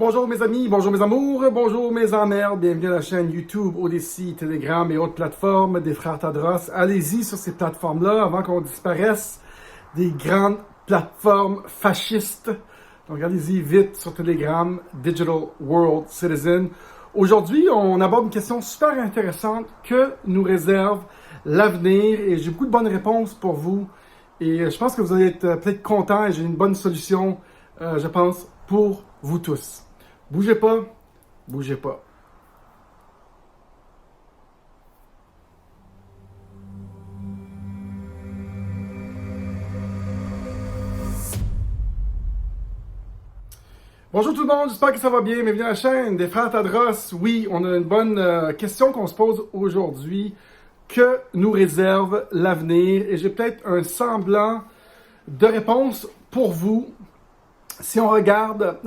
Bonjour mes amis, bonjour mes amours, bonjour mes emmerdes, bienvenue à la chaîne YouTube, Odyssey, Telegram et autres plateformes des frères Tadros. Allez-y sur ces plateformes-là avant qu'on disparaisse des grandes plateformes fascistes. Donc allez-y vite sur Telegram, Digital World Citizen. Aujourd'hui, on aborde une question super intéressante que nous réserve l'avenir et j'ai beaucoup de bonnes réponses pour vous. Et je pense que vous allez être peut-être contents et j'ai une bonne solution, je pense, pour vous tous. Bougez pas, bougez pas. Bonjour tout le monde, j'espère que ça va bien. Bienvenue à la chaîne des frères Tadros. Oui, on a une bonne question qu'on se pose aujourd'hui. Que nous réserve l'avenir? Et j'ai peut-être un semblant de réponse pour vous. Si on regarde,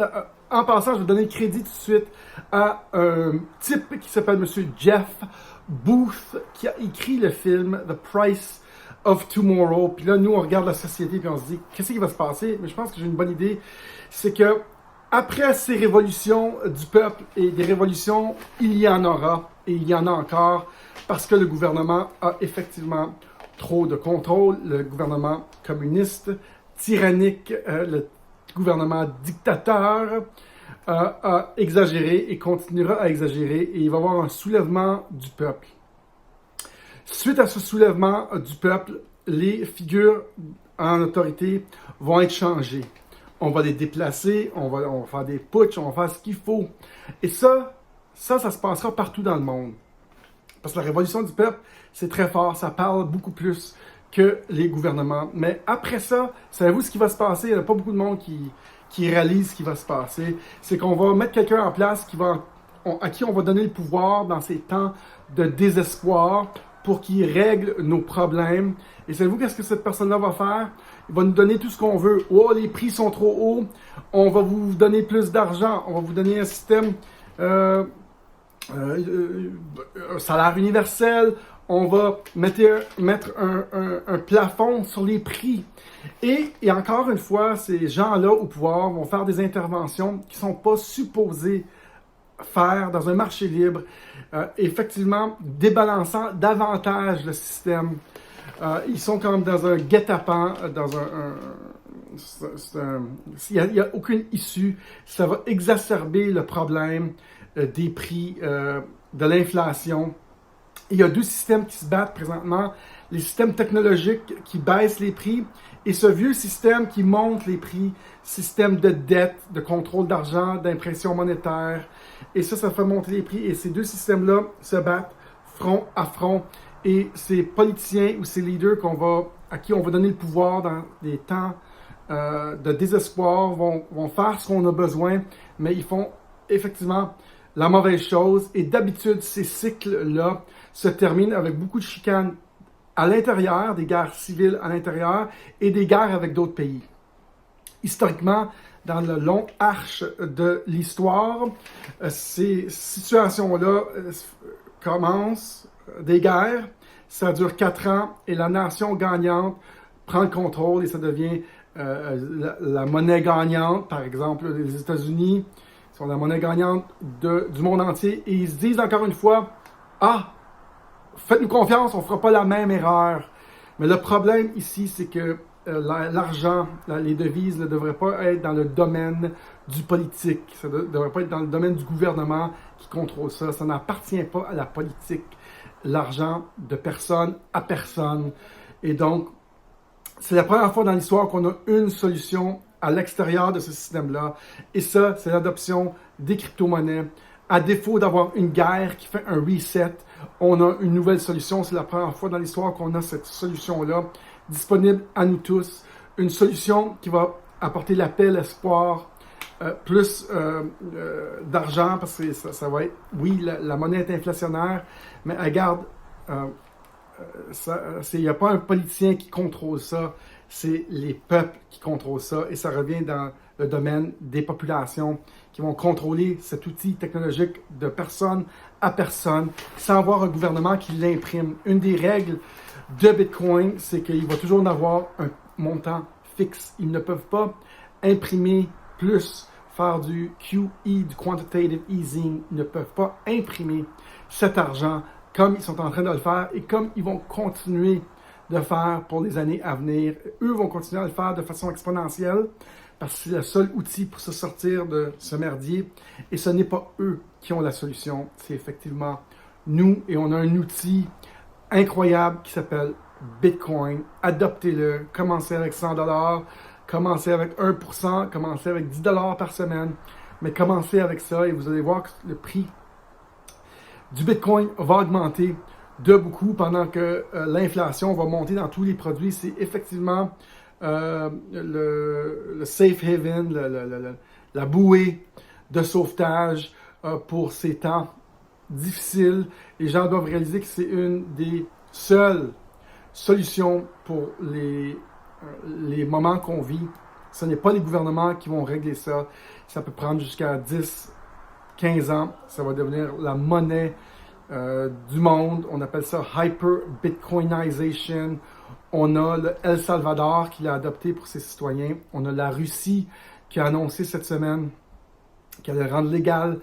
en passant, je vais donner le crédit tout de suite à un type qui s'appelle Monsieur Jeff Booth, qui a écrit le film The Price of Tomorrow. Puis là, nous, on regarde la société puis on se dit, qu'est-ce qui va se passer? Mais je pense que j'ai une bonne idée. C'est que après ces révolutions du peuple et des révolutions, il y en aura et il y en a encore parce que le gouvernement a effectivement trop de contrôle. Le gouvernement communiste, tyrannique, le gouvernement dictateur a exagéré et continuera à exagérer et il va y avoir un soulèvement du peuple. Suite à ce soulèvement du peuple, les figures en autorité vont être changées. On va les déplacer, on va faire des putschs, on va faire ce qu'il faut. Et ça se passera partout dans le monde. Parce que la révolution du peuple, c'est très fort, ça parle beaucoup plus que les gouvernements. Mais après ça, savez-vous ce qui va se passer? Il n'y a pas beaucoup de monde qui réalise ce qui va se passer. C'est qu'on va mettre quelqu'un en place à qui on va donner le pouvoir dans ces temps de désespoir pour qu'il règle nos problèmes. Et savez-vous qu'est-ce que cette personne-là va faire? Il va nous donner tout ce qu'on veut. Oh, les prix sont trop hauts. On va vous donner plus d'argent. On va vous donner un système, un salaire universel. On va mettre un plafond sur les prix. Et encore une fois, ces gens-là au pouvoir vont faire des interventions qui ne sont pas supposées faire dans un marché libre, effectivement débalançant davantage le système. Ils sont comme dans un guet-apens, il n'y a aucune issue. Ça va exacerber le problème des prix, de l'inflation. Il y a deux systèmes qui se battent présentement. Les systèmes technologiques qui baissent les prix et ce vieux système qui monte les prix, système de dette, de contrôle d'argent, d'impression monétaire. Et ça fait monter les prix. Et ces deux systèmes-là se battent front à front. Et ces politiciens ou ces leaders à qui on va donner le pouvoir dans des temps de désespoir vont faire ce qu'on a besoin, mais ils font effectivement la mauvaise chose. Et d'habitude, ces cycles-là se terminent avec beaucoup de chicanes à l'intérieur, des guerres civiles à l'intérieur et des guerres avec d'autres pays. Historiquement, dans le long arche de l'histoire, ces situations-là commencent des guerres, ça dure 4 ans et la nation gagnante prend le contrôle et ça devient la monnaie gagnante. Par exemple, les États-Unis sont la monnaie gagnante du monde entier et ils se disent encore une fois, faites-nous confiance, on ne fera pas la même erreur. Mais le problème ici, c'est que l'argent, les devises ne devraient pas être dans le domaine du politique. Ça ne devrait pas être dans le domaine du gouvernement qui contrôle ça. Ça n'appartient pas à la politique. L'argent de personne à personne. Et donc, c'est la première fois dans l'histoire qu'on a une solution à l'extérieur de ce système-là. Et ça, c'est l'adoption des crypto-monnaies. À défaut d'avoir une guerre qui fait un reset, on a une nouvelle solution. C'est la première fois dans l'histoire qu'on a cette solution-là disponible à nous tous. Une solution qui va apporter la paix, l'espoir, plus d'argent, parce que ça va être, oui, la monnaie est inflationnaire, mais regarde, il n'y a pas un politicien qui contrôle ça, c'est les peuples qui contrôlent ça, et ça revient dans le domaine des populations qui vont contrôler cet outil technologique de personne à personne, sans avoir un gouvernement qui l'imprime. Une des règles de Bitcoin, c'est qu'il va toujours en avoir un montant fixe. Ils ne peuvent pas imprimer plus, faire du QE, du quantitative easing, ne peuvent pas imprimer cet argent comme ils sont en train de le faire et comme ils vont continuer de faire pour les années à venir. Eux vont continuer à le faire de façon exponentielle parce que c'est le seul outil pour se sortir de ce merdier. Et ce n'est pas eux qui ont la solution, c'est effectivement nous. Et on a un outil incroyable qui s'appelle Bitcoin. Adoptez-le. Commencez avec 100$, commencez avec 1%, commencez avec 10$ par semaine. Mais commencez avec ça et vous allez voir que le prix du Bitcoin va augmenter de beaucoup pendant que l'inflation va monter dans tous les produits. C'est effectivement le safe haven, la bouée de sauvetage pour ces temps difficiles. Les gens doivent réaliser que c'est une des seules solutions pour les moments qu'on vit. Ce n'est pas les gouvernements qui vont régler ça. Ça peut prendre jusqu'à 10, 15 ans. Ça va devenir la monnaie du monde. On appelle ça hyper-bitcoinization. On a le El Salvador qui l'a adopté pour ses citoyens. On a la Russie qui a annoncé cette semaine qu'elle allait rendre légal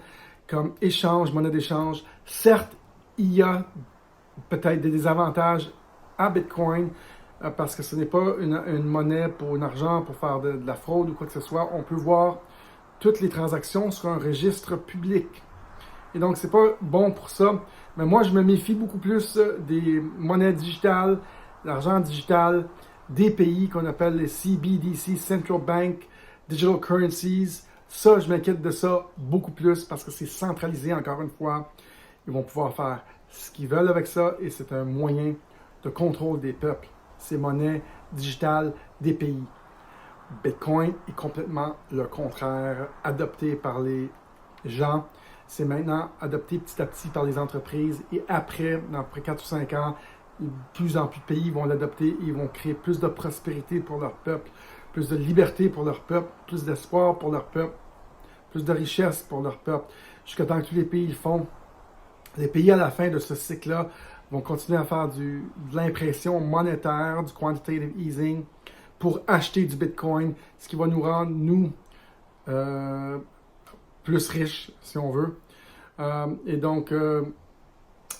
comme échange, monnaie d'échange. Certes, il y a peut-être des désavantages à Bitcoin parce que ce n'est pas une monnaie pour un argent, pour faire de la fraude ou quoi que ce soit. On peut voir toutes les transactions sur un registre public. Et donc, c'est pas bon pour ça. Mais moi, je me méfie beaucoup plus des monnaies digitales, l'argent digital, des pays qu'on appelle les CBDC, Central Bank Digital Currencies. Ça, je m'inquiète de ça beaucoup plus parce que c'est centralisé, encore une fois. Ils vont pouvoir faire ce qu'ils veulent avec ça et c'est un moyen de contrôle des peuples. Ces monnaies digitales des pays. Bitcoin est complètement le contraire, adopté par les gens. C'est maintenant adopté petit à petit par les entreprises et après 4 ou 5 ans, de plus en plus de pays vont l'adopter et ils vont créer plus de prospérité pour leur peuple, plus de liberté pour leur peuple, plus d'espoir pour leur peuple, plus de richesse pour leur peuple, jusqu'à temps que tous les pays le font. Les pays à la fin de ce cycle-là vont continuer à faire de l'impression monétaire, du quantitative easing, pour acheter du Bitcoin, ce qui va nous rendre, nous, plus riches, si on veut. Et donc,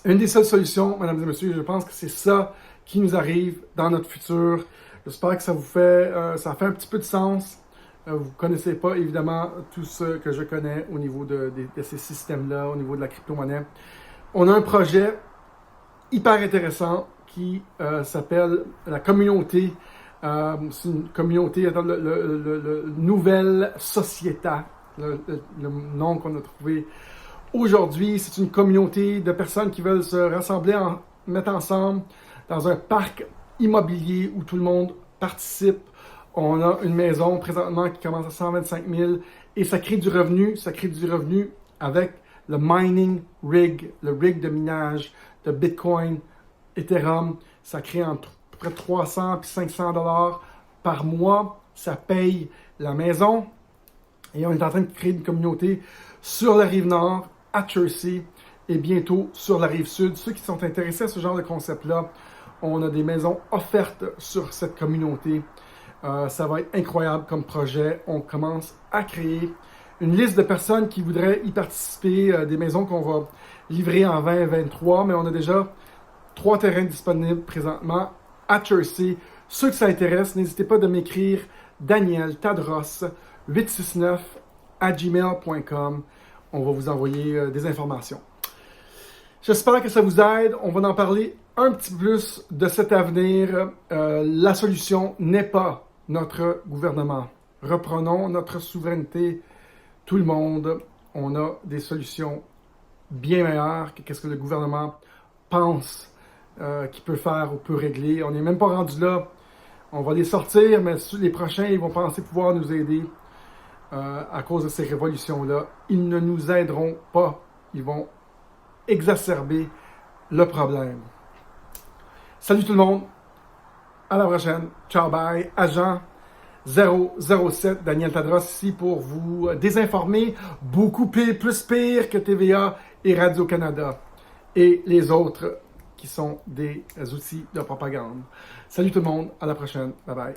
une des seules solutions, mesdames et messieurs, je pense que c'est ça qui nous arrive dans notre futur. J'espère que ça vous fait, ça fait un petit peu de sens. Vous ne connaissez pas, évidemment, tout ce que je connais au niveau de ces systèmes-là, au niveau de la crypto-monnaie. On a un projet hyper intéressant qui s'appelle la communauté. C'est une communauté, le Nouvelle Società, le nom qu'on a trouvé aujourd'hui. C'est une communauté de personnes qui veulent se rassembler, mettre ensemble dans un parc immobilier où tout le monde participe. On a une maison présentement qui commence à 125 000 et ça crée du revenu. Ça crée du revenu avec le mining rig, le rig de minage de Bitcoin, Ethereum. Ça crée entre à peu près 300 et 500 $ par mois. Ça paye la maison. Et on est en train de créer une communauté sur la rive nord, à Jersey, et bientôt sur la rive sud. Ceux qui sont intéressés à ce genre de concept-là, on a des maisons offertes sur cette communauté. Ça va être incroyable comme projet. On commence à créer une liste de personnes qui voudraient y participer, des maisons qu'on va livrer en 2023, mais on a déjà 3 terrains disponibles présentement à Jersey. Ceux que ça intéresse, n'hésitez pas de m'écrire Daniel Tadros 869@gmail.com. On va vous envoyer des informations. J'espère que ça vous aide. On va en parler un petit peu plus de cet avenir. La solution n'est pas notre gouvernement. Reprenons notre souveraineté, tout le monde. On a des solutions bien meilleures que ce que le gouvernement pense qu'il peut faire ou peut régler. On n'est même pas rendu là. On va les sortir, mais les prochains, ils vont penser pouvoir nous aider à cause de ces révolutions-là. Ils ne nous aideront pas. Ils vont exacerber le problème. Salut tout le monde. À la prochaine. Ciao, bye. Agent 007, Daniel Tadros ici pour vous désinformer. Beaucoup plus pire que TVA et Radio-Canada et les autres qui sont des outils de propagande. Salut tout le monde. À la prochaine. Bye bye.